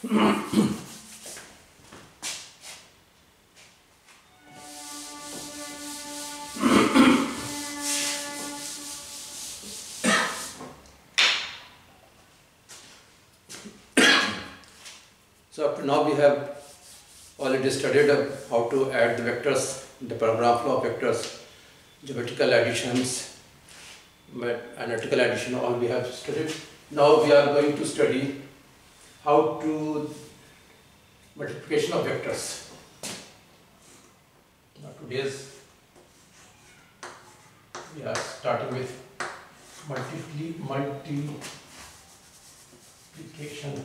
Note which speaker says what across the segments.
Speaker 1: So up to now we have already studied how to add the vectors, the program flow of vectors, geometrical additions, analytical addition, all we have studied. Now we are going to study how to multiplication of vectors. Now today's we are starting with multiplication.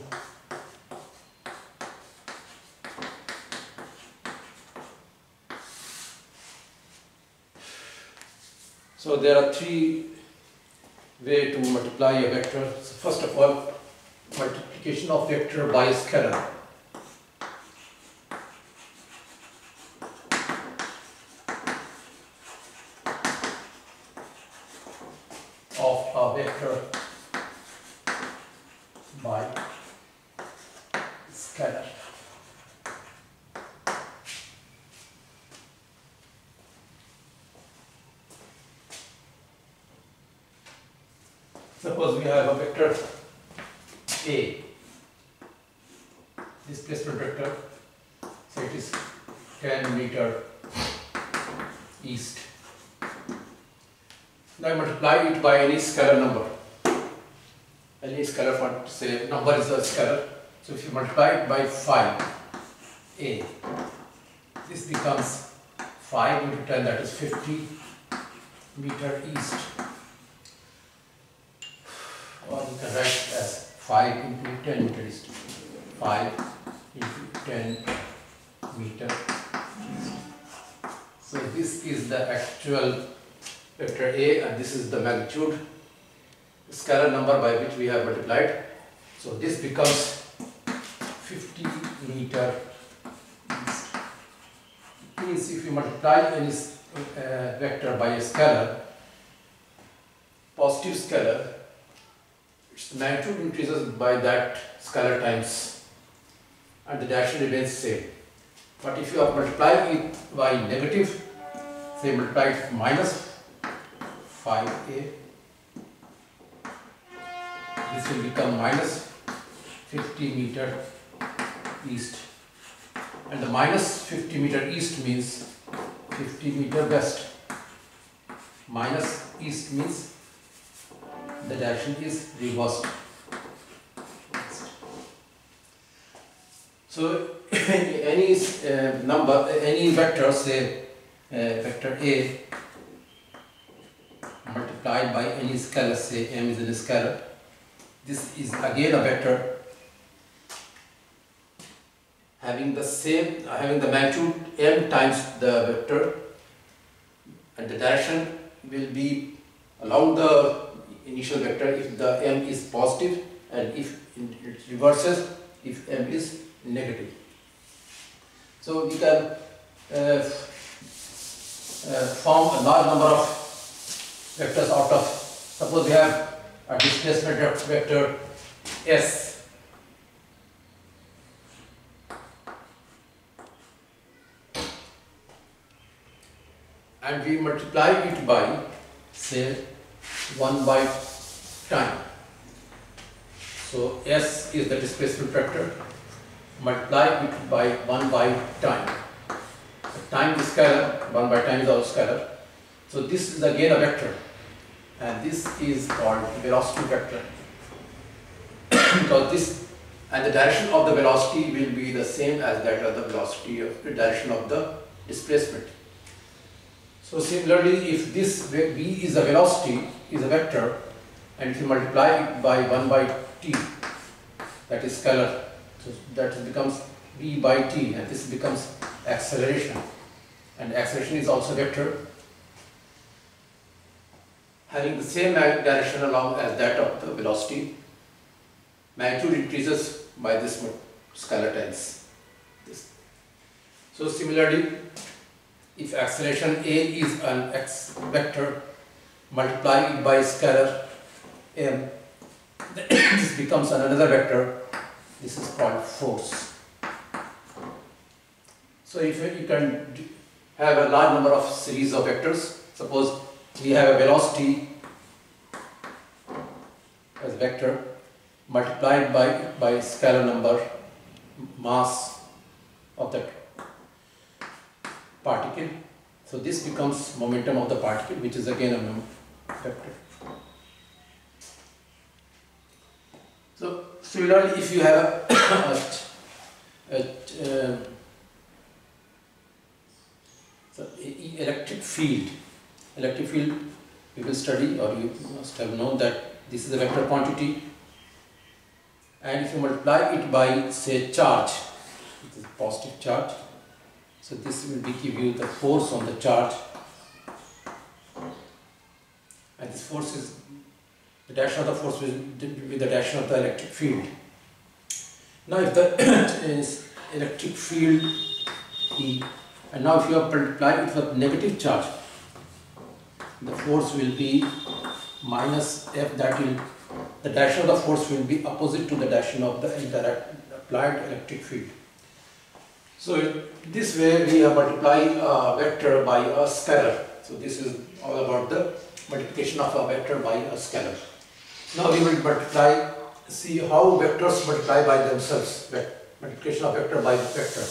Speaker 1: So there are three ways to multiply a vector. So first of all, multiplication of vector by a scalar. Of a vector by scalar. Suppose we have a vector A, displacement vector, so it is 10 meter east. Now I multiply it by any scalar number. Any scalar, say number is a scalar. So if you multiply it by 5A, this becomes 5 into 10, that is 50 meter east. Or you can write as 5 into 10 meter east. 5 into 10 meter east. So this is the actual vector A and this is the magnitude, the scalar number by which we have multiplied. So this becomes 50 meter east. It means if you multiply any vector by a scalar, positive scalar, its magnitude increases by that scalar times and the direction remains same. But if you are multiplying it by negative, say multiply it minus 5A, this will become minus 50 meter east, and the minus 50 meter east means 50 meter west. Minus east means the direction is reversed. So any number, any vector, say vector A multiplied by any scalar, say m is a scalar, this is again a vector having the magnitude m times the vector, and the direction will be along the initial vector if the m is positive and if it reverses if m is negative. So we can form a large number of vectors out of, suppose we have a displacement vector S, and we multiply it by, say, 1 by time. So S is the displacement vector, multiply it by 1 by time. So time is scalar, 1 by time is also scalar. So this is again a vector, and this is called velocity vector because this and the direction of the velocity will be the same as that of the velocity of the direction of the displacement. So similarly, if this v is a velocity, is a vector, and if you multiply it by 1 by t, that is scalar, so that becomes v by t, and this becomes acceleration, and acceleration is also vector having the same direction along as that of the velocity. Magnitude increases by this scalar times. So similarly, if acceleration a is an x vector, multiply it by scalar m, this becomes another vector This is called force. So if you can have a large number of series of vectors, suppose we have a velocity as vector multiplied by scalar number mass of that particle. So this becomes momentum of the particle, which is again a vector. So similarly, if you have electric field you will study, or you must have known that this is a vector quantity, and if you multiply it by, say, charge, it is positive charge, so this will give you the force on the charge, and this force is the direction of the force will be the direction of the electric field. Now if the electric field E, and now if you have multiplied it with negative charge, the force will be minus F, that will, the direction of the force will be opposite to the direction of the applied electric field. So this way we have multiplied a vector by a scalar. So this is all about the multiplication of a vector by a scalar. Now we will see how vectors multiply by themselves, multiplication of vector by vector.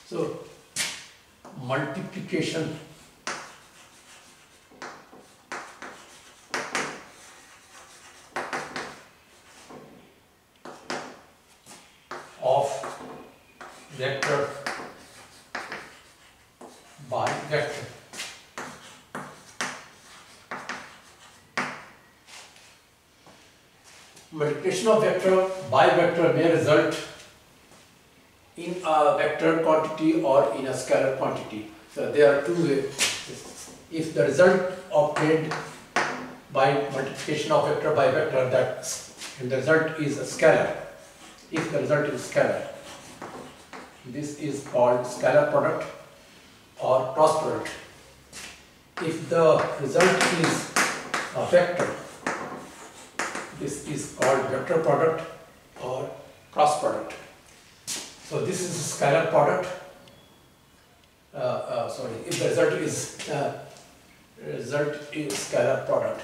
Speaker 1: So multiplication of vector by vector. Multiplication of vector by vector may result in a vector quantity or in a scalar quantity. So there are two ways. If the result obtained by multiplication of vector by vector, the result is a scalar. If the result is scalar, this is called scalar product or cross product. If the result is a vector, this is called vector product or cross product. So this is a scalar product. If the result is scalar product.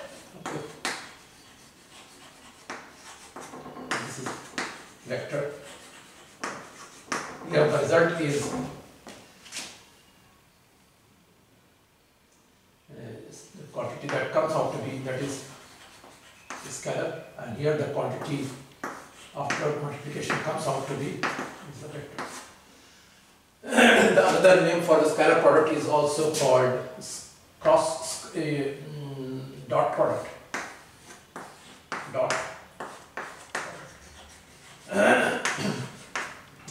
Speaker 1: Okay. This is vector. Here the result is the quantity that comes out to be, that is scalar, and here the quantity after multiplication comes out to be is the vector. The other name for the scalar product is also called dot product.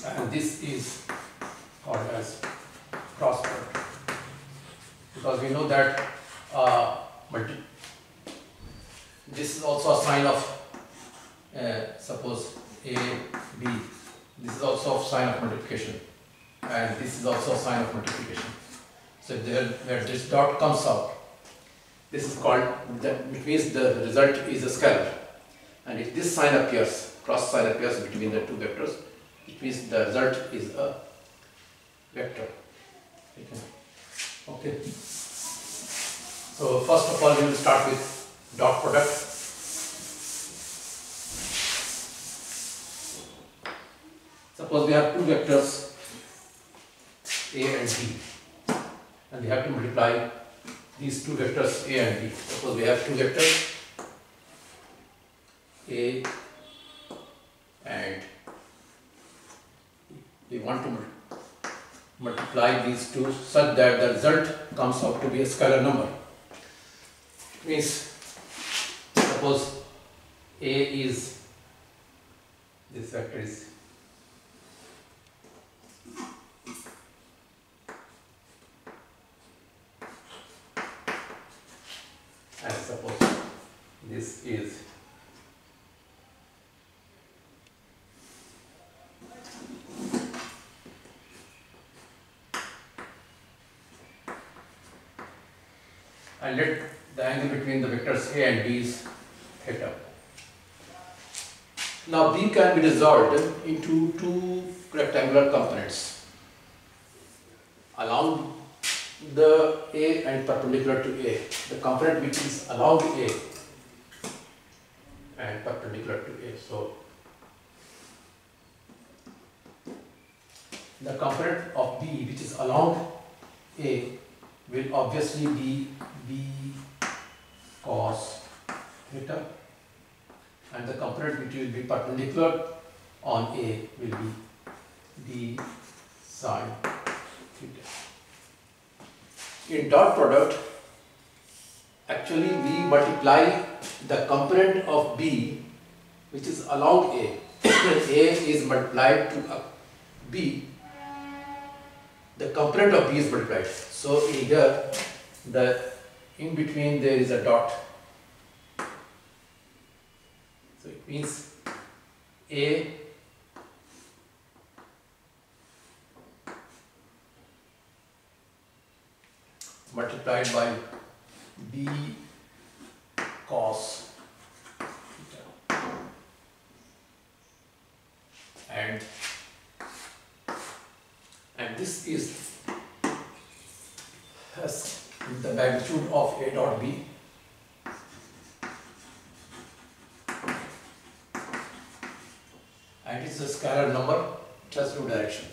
Speaker 1: And this is called as cross product, because we know that this is also a sign of suppose A, B, this is also a sign of multiplication, and this is also a sign of multiplication. So where this dot comes out, this is called, it means the result is a scalar, and if this sign appears, cross sign appears between the two vectors, it means the result is a vector. Okay. So first of all we will start with dot product. Suppose we have two vectors A and B, and we have to multiply these two vectors A and B. Suppose we have two vectors A and we want to multiply these two such that the result comes out to be a scalar number. It means, suppose A is, this vector is and suppose this is and let the angle between the vectors A and B is theta. Now B can be resolved into two rectangular components along the A and perpendicular to A. The component which is along A and perpendicular to A. So the component of B which is along A will obviously be B cos theta, and the component which will be perpendicular on A will be B sin theta. In dot product, actually we multiply the component of B which is along A. A is multiplied to B, the component of B is multiplied. So here the in between there is a dot. So it means A multiplied by B cos theta, and this is the magnitude of A dot B, and it's a scalar number just no direction.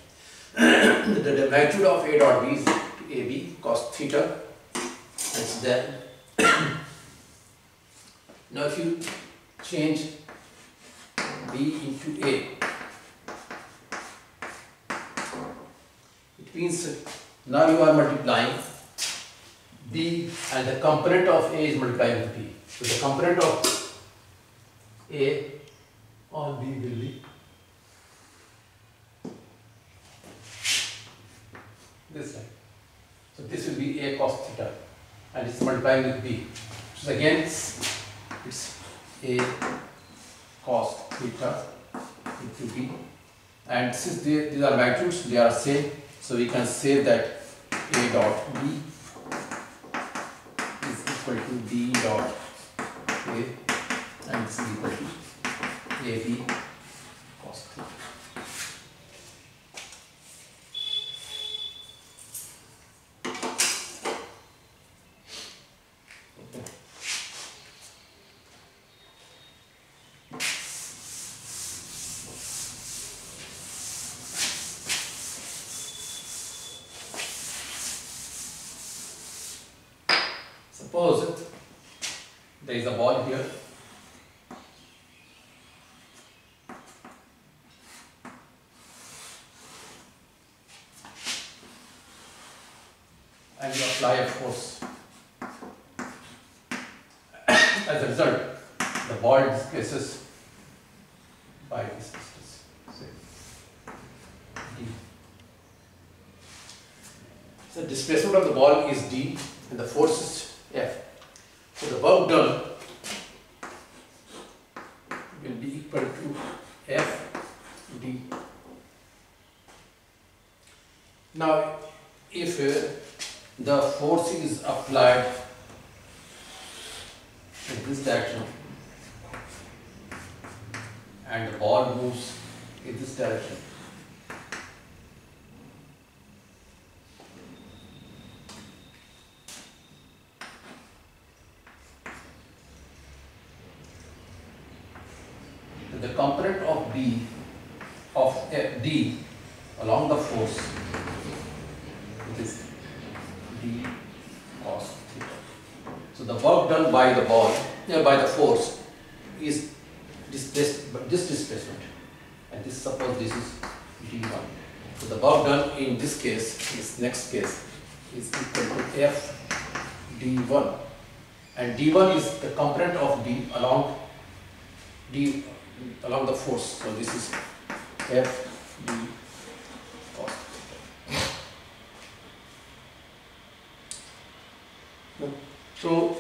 Speaker 1: The magnitude of A dot B is AB cos theta. It's there. Now if you change B into A, it means now you are multiplying B and the component of A is multiplying with B. So the component of A on B will be this line. So this will be A cos theta and it's multiplying with B. So again it's A cos theta into B, and since these are magnitudes, they are same, so we can say that A dot B is equal to B dot A, and this is equal to AB cos theta. Suppose there is a ball here, and you apply a force. As a result, the ball displaces by this distance, say d. So displacement of the ball is d and the force is F. So the work done will be equal to F d. Now if the force is applied in this direction and the ball moves in this direction, the component of B of D along the force, it is D cos theta. So the work done by the ball, by the force, is displaced by this displacement, and this, suppose this is D1. So the work done in this case, this next case, is equal to F D1, and D1 is the component of D along the force. So this is F D cos theta. So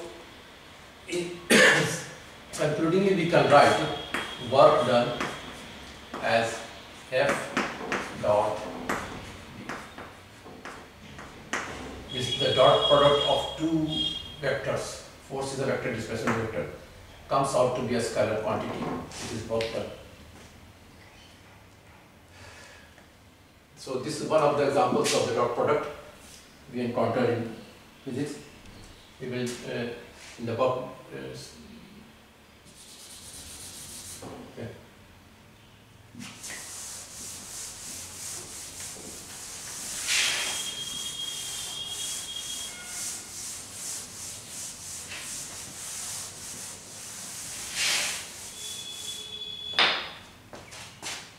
Speaker 1: concludingly we can write work done as F dot D. This is the dot product of two vectors, force is a vector, displacement vector, comes out to be a scalar quantity. It is both the. So this is one of the examples of the dot product we encounter in physics. We will in the book. Okay.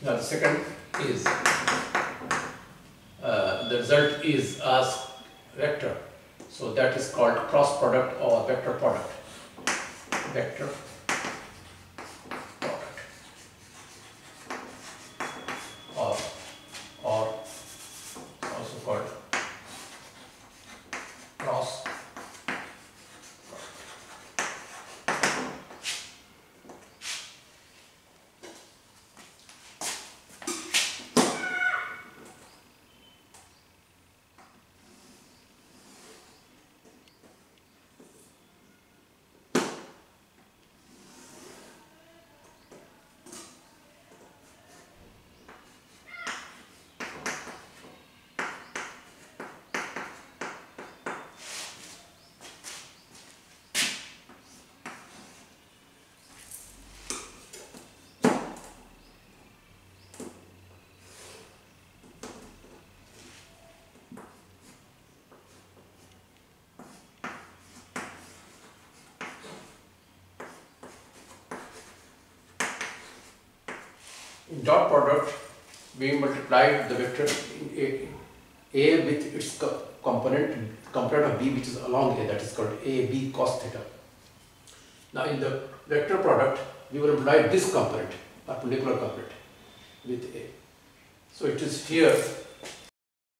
Speaker 1: Now the second is the result is as vector, so that is called cross product or vector product. Vector product or also called cross. In dot product, we multiply the vector in A with its component of B, which is along A, that is called AB cos theta. Now in the vector product, we will multiply this component, perpendicular component, with A. So it is here